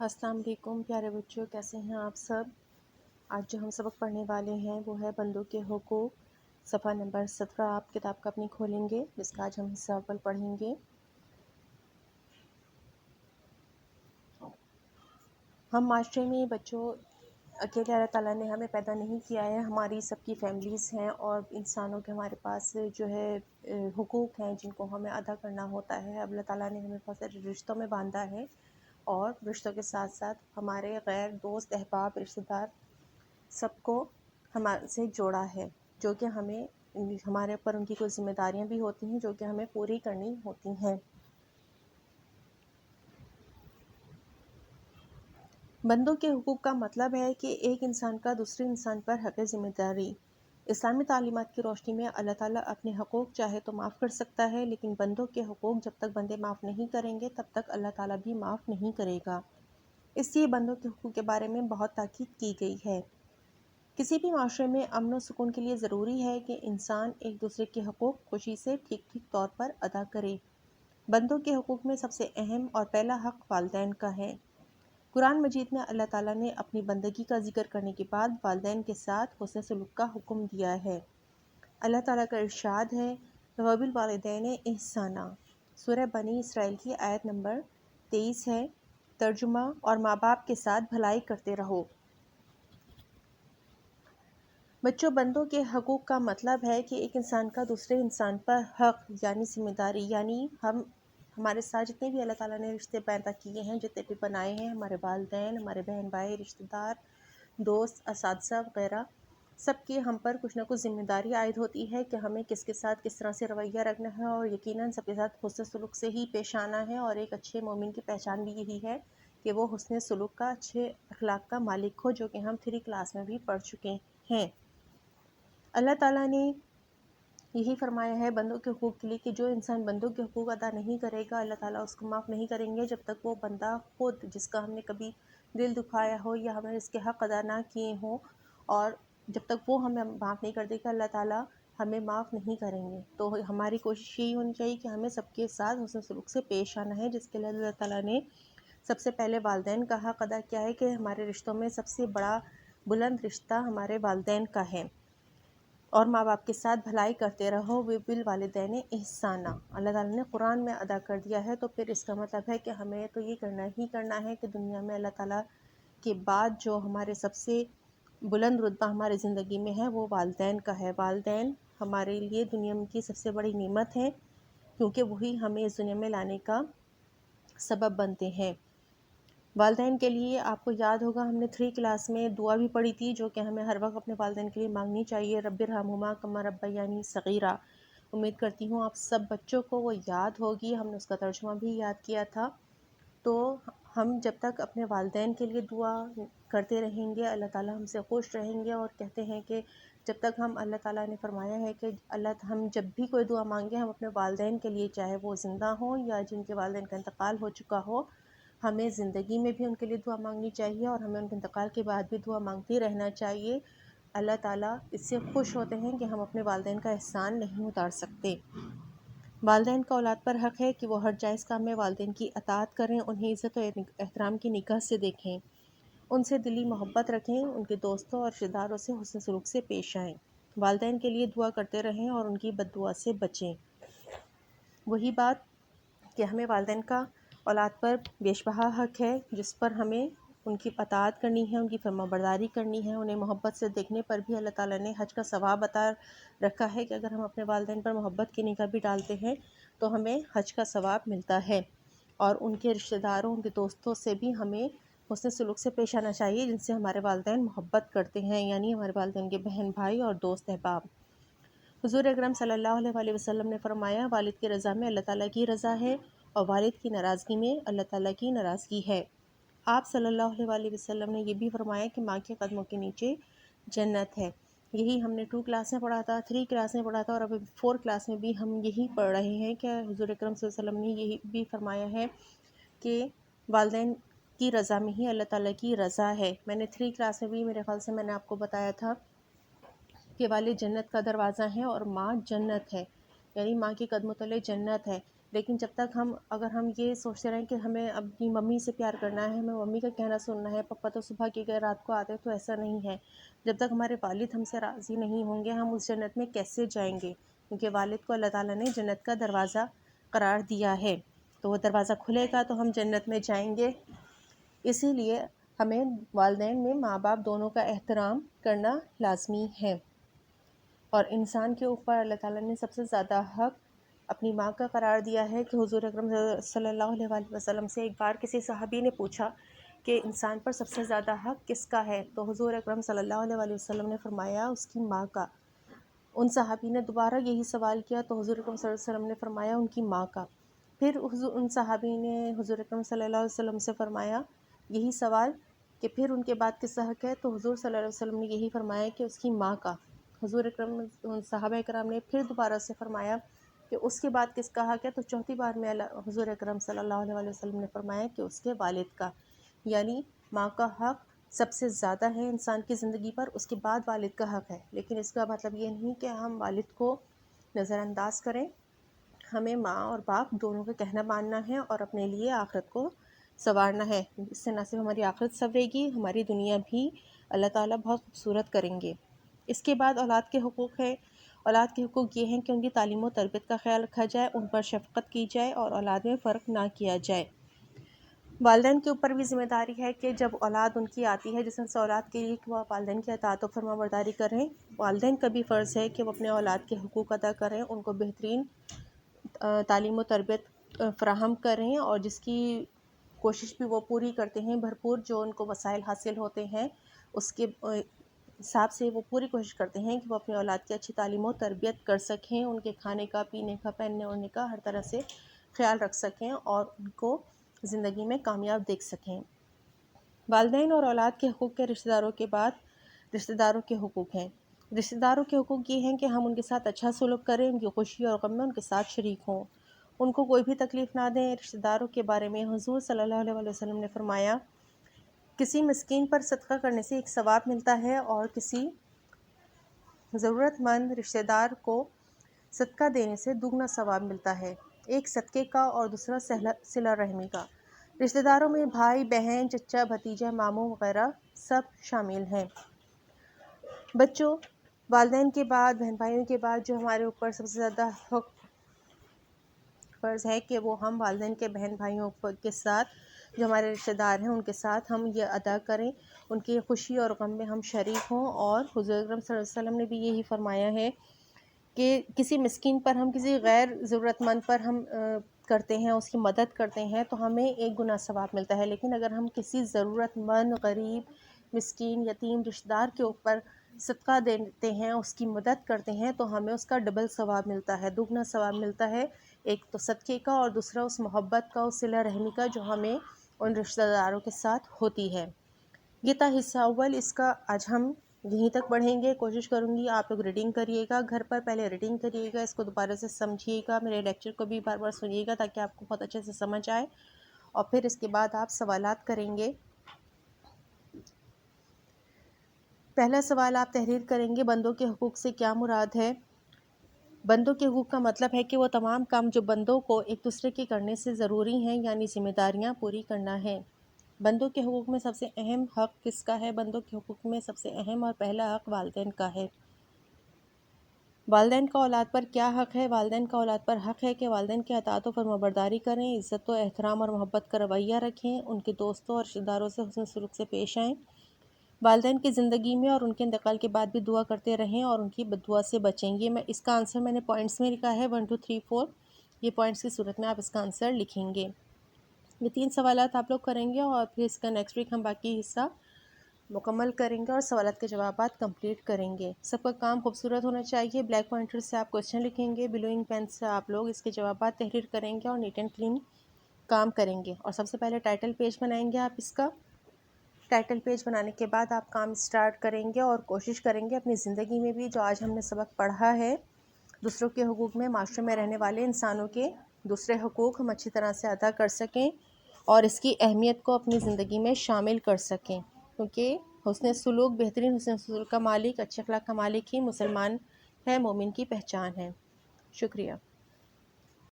السلام علیکم پیارے بچوں، کیسے ہیں آپ سب؟ آج جو ہم سبق پڑھنے والے ہیں وہ ہے بندوں کے حقوق، صفحہ نمبر 17۔ آپ کتاب کا اپنی کھولیں گے جس کا آج ہم حصہ اول پڑھیں گے۔ ہم معاشرے میں بچوں اکیلے اللہ تعالیٰ نے ہمیں پیدا نہیں کیا ہے، ہماری سب کی فیملیز ہیں اور انسانوں کے ہمارے پاس جو ہے حقوق ہیں جن کو ہمیں ادا کرنا ہوتا ہے۔ اب اللہ تعالیٰ نے ہمیں بہت سارے رشتوں میں باندھا ہے اور رشتوں کے ساتھ ساتھ ہمارے غیر دوست احباب رشتہ دار سب کو ہمارے سے جوڑا ہے، جو کہ ہمیں ہمارے اوپر ان کی کچھ ذمہ داریاں بھی ہوتی ہیں جو کہ ہمیں پوری کرنی ہوتی ہیں۔ بندوں کے حقوق کا مطلب ہے کہ ایک انسان کا دوسرے انسان پر حق ذمہ داری۔ اسلامی تعلیمات کی روشنی میں اللہ تعالیٰ اپنے حقوق چاہے تو معاف کر سکتا ہے، لیکن بندوں کے حقوق جب تک بندے معاف نہیں کریں گے تب تک اللہ تعالیٰ بھی معاف نہیں کرے گا۔ اس لیے بندوں کے حقوق کے بارے میں بہت تاکید کی گئی ہے۔ کسی بھی معاشرے میں امن و سکون کے لیے ضروری ہے کہ انسان ایک دوسرے کے حقوق خوشی سے ٹھیک طور پر ادا کرے۔ بندوں کے حقوق میں سب سے اہم اور پہلا حق والدین کا ہے۔ قرآن مجید میں اللہ تعالیٰ نے اپنی بندگی کا ذکر کرنے کے بعد والدین کے ساتھ حسن سلوک کا حکم دیا ہے۔ اللہ تعالیٰ کا ارشاد ہے وَبِالْوَالِدَيْنِ إِحْسَانًا، سورہ بنی اسرائیل کی آیت نمبر 23 ہے۔ ترجمہ، اور ماں باپ کے ساتھ بھلائی کرتے رہو۔ بچوں، بندوں کے حقوق کا مطلب ہے کہ ایک انسان کا دوسرے انسان پر حق یعنی ذمہ داری، یعنی ہمارے ساتھ جتنے بھی اللہ تعالیٰ نے رشتے پیدا کیے ہیں، جتنے بھی بنائے ہیں، ہمارے والدین، ہمارے بہن بھائی، رشتہ دار، دوست، اساتذہ وغیرہ، سب کی ہم پر کچھ نہ کچھ ذمہ داری عائد ہوتی ہے کہ ہمیں کس کے ساتھ کس طرح سے رویہ رکھنا ہے، اور یقیناً سب کے ساتھ حسن سلوک سے ہی پیش آنا ہے۔ اور ایک اچھے مومن کی پہچان بھی یہی ہے کہ وہ حسن سلوک کا، اچھے اخلاق کا مالک ہو، جو کہ ہم 3 کلاس میں بھی پڑھ چکے ہیں۔ اللہ تعالیٰ نے یہی فرمایا ہے بندوں کے حقوق کے لیے کہ جو انسان بندوں کے حقوق ادا نہیں کرے گا اللہ تعالیٰ اس کو معاف نہیں کریں گے جب تک وہ بندہ خود، جس کا ہم نے کبھی دل دکھایا ہو یا ہمیں اس کے حق ادا نہ کیے ہوں، اور جب تک وہ ہمیں معاف نہیں کر دے گا اللہ تعالیٰ ہمیں معاف نہیں کریں گے۔ تو ہماری کوشش یہی ہونی چاہیے کہ ہمیں سب کے ساتھ حسن سلوک سے پیش آنا ہے، جس کے لیے اللہ تعالیٰ نے سب سے پہلے والدین کا حق ادا کیا ہے کہ ہمارے رشتوں میں سب سے بڑا بلند رشتہ ہمارے والدین کا ہے۔ اور ماں باپ کے ساتھ بھلائی کرتے رہو، وَبِالْوَالِدَيْنِ إِحْسَانًا اللہ تعالیٰ نے قرآن میں ادا کر دیا ہے، تو پھر اس کا مطلب ہے کہ ہمیں تو یہ کرنا ہی کرنا ہے کہ دنیا میں اللہ تعالیٰ کے بعد جو ہمارے سب سے بلند رتبہ ہماری زندگی میں ہے وہ والدین کا ہے۔ والدین ہمارے لیے دنیا کی سب سے بڑی نعمت ہے، کیونکہ وہی ہمیں اس دنیا میں لانے کا سبب بنتے ہیں۔ والدین کے لیے آپ کو یاد ہوگا ہم نے 3 کلاس میں دعا بھی پڑھی تھی، جو کہ ہمیں ہر وقت اپنے والدین کے لیے مانگنی چاہیے، رب ارحمہما کما ربیانی صغیرا۔ امید کرتی ہوں آپ سب بچوں کو وہ یاد ہوگی، ہم نے اس کا ترجمہ بھی یاد کیا تھا۔ تو ہم جب تک اپنے والدین کے لیے دعا کرتے رہیں گے اللہ تعالیٰ ہم سے خوش رہیں گے، اور کہتے ہیں کہ جب تک اللہ تعالیٰ نے فرمایا ہے کہ ہم جب بھی کوئی دعا مانگیں ہم اپنے والدین کے لیے، چاہے وہ زندہ ہوں یا جن کے والدین کا انتقال ہو چکا ہو، ہمیں زندگی میں بھی ان کے لیے دعا مانگنی چاہیے اور ہمیں ان کے انتقال کے بعد بھی دعا مانگتے رہنا چاہیے۔ اللہ تعالیٰ اس سے خوش ہوتے ہیں کہ ہم اپنے والدین کا احسان نہیں اتار سکتے۔ والدین کا اولاد پر حق ہے کہ وہ ہر جائز کام میں والدین کی اطاعت کریں، انہیں عزت و احترام کی نگاہ سے دیکھیں، ان سے دلی محبت رکھیں، ان کے دوستوں اور رشتہ داروں سے حسن سلوک سے پیش آئیں، والدین کے لیے دعا کرتے رہیں اور ان کی بد دعا سے بچیں۔ وہی بات کہ ہمیں والدین کا اولاد پر بیش بہا حق ہے، جس پر ہمیں ان کی اطاعت کرنی ہے، ان کی فرما برداری کرنی ہے۔ انہیں محبت سے دیکھنے پر بھی اللہ تعالیٰ نے حج کا ثواب عطا رکھا ہے کہ اگر ہم اپنے والدین پر محبت کی نگاہ بھی ڈالتے ہیں تو ہمیں حج کا ثواب ملتا ہے، اور ان کے رشتہ داروں، ان کے دوستوں سے بھی ہمیں حسن سلوک سے پیش آنا چاہیے جن سے ہمارے والدین محبت کرتے ہیں، یعنی ہمارے والدین کے بہن بھائی اور دوست احباب۔ حضور اکرم صلی اللہ علیہ وسلم نے فرمایا والد کی رضا میں اللہ تعالیٰ کی رضا ہے، اور والد کی ناراضگی میں اللہ تعالیٰ کی ناراضگی ہے۔ آپ صلی اللہ علیہ وسلم نے یہ بھی فرمایا کہ ماں کے قدموں کے نیچے جنت ہے۔ یہی ہم نے 2 کلاس میں پڑھا تھا، 3 کلاس میں پڑھا تھا، اور اب 4 کلاس میں بھی ہم یہی پڑھ رہے ہیں کہ حضور اکرم صلی اللہ علیہ وسلم نے یہی بھی فرمایا ہے کہ والدین کی رضا میں ہی اللہ تعالیٰ کی رضا ہے۔ میں نے 3 کلاس میں بھی میرے خیال سے میں نے آپ کو بتایا تھا کہ والد جنت کا دروازہ ہے اور ماں جنت ہے، یعنی ماں کے قدموں تلے جنت ہے۔ لیکن جب تک اگر ہم یہ سوچتے رہیں کہ ہمیں اپنی ممی سے پیار کرنا ہے، ہمیں ممی کا کہنا سننا ہے، پپا تو صبح کے گئے رات کو آتے، تو ایسا نہیں ہے۔ جب تک ہمارے والد ہم سے راضی نہیں ہوں گے، ہم اس جنت میں کیسے جائیں گے؟ کیونکہ والد کو اللہ تعالیٰ نے جنت کا دروازہ قرار دیا ہے، تو وہ دروازہ کھلے گا تو ہم جنت میں جائیں گے۔ اسی لیے ہمیں والدین میں ماں باپ دونوں کا احترام کرنا لازمی ہے۔ اور انسان کے اوپر اللہ تعالیٰ نے سب سے زیادہ حق اپنی ماں کا قرار دیا ہے کہ حضور اکرم صلی اللہ علیہ وآلہ وسلم سے ایک بار کسی صحابی نے پوچھا کہ انسان پر سب سے زیادہ حق کس کا ہے؟ تو حضور اکرم صلی اللہ علیہ وآلہ وسلم نے فرمایا اس کی ماں کا۔ ان صحابی نے دوبارہ یہی سوال کیا تو حضور اکرم صلی اللہ علیہ وسلم نے فرمایا ان کی ماں کا۔ پھر ان صحابی نے حضور اکرم صلی اللہ علیہ وسلم سے فرمایا یہی سوال کہ پھر ان کے بعد کس کا حق ہے؟ تو حضور صلی اللہ علیہ وسلم نے یہی فرمایا کہ اس کی ماں کا۔ حضور اکرم صحابہ کرام نے پھر دوبارہ سے فرمایا کہ اس کے بعد کس کا حق ہے؟ تو چوتھی بار میں حضور اکرم صلی اللہ علیہ وسلم نے فرمایا کہ اس کے والد کا، یعنی ماں کا حق سب سے زیادہ ہے انسان کی زندگی پر، اس کے بعد والد کا حق ہے۔ لیکن اس کا مطلب یہ نہیں کہ ہم والد کو نظر انداز کریں، ہمیں ماں اور باپ دونوں کا کہنا ماننا ہے اور اپنے لیے آخرت کو سنوارنا ہے۔ اس سے نہ صرف ہماری آخرت سنورے گی، ہماری دنیا بھی اللہ تعالیٰ بہت خوبصورت کریں گے۔ اس کے بعد اولاد کے حقوق ہے۔ اولاد کے حقوق یہ ہیں کہ ان کی تعلیم و تربیت کا خیال رکھا جائے، ان پر شفقت کی جائے اور اولاد میں فرق نہ کیا جائے۔ والدین کے اوپر بھی ذمہ داری ہے کہ جب اولاد ان کی آتی ہے، جس سے اولاد کے لیے کہ وہ والدین کی اطاعت و فرما برداری کریں، والدین کا بھی فرض ہے کہ وہ اپنے اولاد کے حقوق ادا کریں، ان کو بہترین تعلیم و تربیت فراہم کریں اور جس کی کوشش بھی وہ پوری کرتے ہیں، بھرپور جو ان کو وسائل حاصل ہوتے ہیں اس کے حساب سے وہ پوری کوشش کرتے ہیں کہ وہ اپنی اولاد کی اچھی تعلیم و تربیت کر سکیں، ان کے کھانے کا، پینے کا، پہننے اوڑھنے کا ہر طرح سے خیال رکھ سکیں اور ان کو زندگی میں کامیاب دیکھ سکیں۔ والدین اور اولاد کے حقوق کے رشتہ داروں کے بعد رشتہ داروں کے حقوق ہیں۔ رشتہ داروں کے حقوق یہ ہیں کہ ہم ان کے ساتھ اچھا سلوک کریں، ان کی خوشی اور غم میں ان کے ساتھ شریک ہوں، ان کو کوئی بھی تکلیف نہ دیں۔ رشتہ داروں کے بارے میں حضور صلی اللہ علیہ وسلم نے فرمایا کسی مسکین پر صدقہ کرنے سے ایک ثواب ملتا ہے اور کسی ضرورت مند رشتہ دار کو صدقہ دینے سے دگنا ثواب ملتا ہے، ایک صدقے کا اور دوسرا صلہ رحمی کا۔ رشتہ داروں میں بھائی، بہن، چچا، بھتیجا، ماموں وغیرہ سب شامل ہیں۔ بچوں، والدین کے بعد، بہن بھائیوں کے بعد جو ہمارے اوپر سب سے زیادہ حق فرض ہے کہ وہ ہم والدین کے بہن بھائیوں کے ساتھ جو ہمارے رشتہ دار ہیں ان کے ساتھ ہم یہ ادا کریں، ان کی خوشی اور غم میں ہم شریک ہوں۔ اور حضور اکرم صلی اللہ علیہ وسلم نے بھی یہی فرمایا ہے کہ کسی مسکین پر ہم، کسی غیر ضرورت مند پر ہم کرتے ہیں، اس کی مدد کرتے ہیں تو ہمیں ایک گنا ثواب ملتا ہے، لیکن اگر ہم کسی ضرورت مند، غریب، مسکین، یتیم رشتہ دار کے اوپر صدقہ دیتے ہیں، اس کی مدد کرتے ہیں تو ہمیں اس کا ڈبل ثواب ملتا ہے، دگنا ثواب ملتا ہے، ایک تو صدقے کا اور دوسرا اس محبت کا، اس صلہ رحمی کا جو ہمیں ان رشتہ داروں کے ساتھ ہوتی ہے۔ یہ تھا حصہ اول، اس کا آج ہم یہیں تک پڑھیں گے۔ کوشش کروں گی آپ لوگ ریڈنگ کریے گا گھر پر، پہلے ریڈنگ کریے گا، اس کو دوبارہ سے سمجھیے گا، میرے لیکچر کو بھی بار بار سنیے گا تاکہ آپ کو بہت اچھے سے سمجھ آئے، اور پھر اس کے بعد آپ سوالات کریں گے۔ پہلا سوال آپ تحریر کریں گے، بندوں کے حقوق سے کیا مراد ہے؟ بندوں کے حقوق کا مطلب ہے کہ وہ تمام کام جو بندوں کو ایک دوسرے کے کرنے سے ضروری ہیں، یعنی ذمہ داریاں پوری کرنا ہے۔ بندوں کے حقوق میں سب سے اہم حق کس کا ہے؟ بندوں کے حقوق میں سب سے اہم اور پہلا حق والدین کا ہے۔ والدین کا اولاد پر کیا حق ہے؟ والدین کا اولاد پر حق ہے کہ والدین کی اطاعت و فرمانبرداری کریں، عزت و احترام اور محبت کا رویہ رکھیں، ان کے دوستوں اور رشتہ داروں سے حسن سلوک سے پیش آئیں، والدین کی زندگی میں اور ان کے انتقال کے بعد بھی دعا کرتے رہیں اور ان کی بد دعا سے بچیں۔ یہ اس کا آنسر میں نے پوائنٹس میں لکھا ہے 1 2 3 4، یہ پوائنٹس کی صورت میں آپ اس کا آنسر لکھیں گے۔ یہ 3 سوالات آپ لوگ کریں گے اور پھر اس کا نیکسٹ ویک ہم باقی حصہ مکمل کریں گے اور سوالات کے جوابات کمپلیٹ کریں گے۔ سب کا کام خوبصورت ہونا چاہیے۔ بلیک پوائنٹر سے آپ کویشچن لکھیں گے، بلوئنگ پین سے آپ لوگ اس کے جوابات تحریر کریں گے اور نیٹ اینڈ کلین کام کریں گے۔ اور سب سے پہلے ٹائٹل پیج بنائیں گے آپ اس کا۔ ٹائٹل پیج بنانے کے بعد آپ کام سٹارٹ کریں گے اور کوشش کریں گے اپنی زندگی میں بھی جو آج ہم نے سبق پڑھا ہے، دوسروں کے حقوق میں، معاشرے میں رہنے والے انسانوں کے دوسرے حقوق ہم اچھی طرح سے ادا کر سکیں اور اس کی اہمیت کو اپنی زندگی میں شامل کر سکیں، کیونکہ حسن سلوک، بہترین حسن سلوک کا مالک، اچھے اخلاق کا مالک ہی مسلمان ہے، مومن کی پہچان ہے۔ شکریہ۔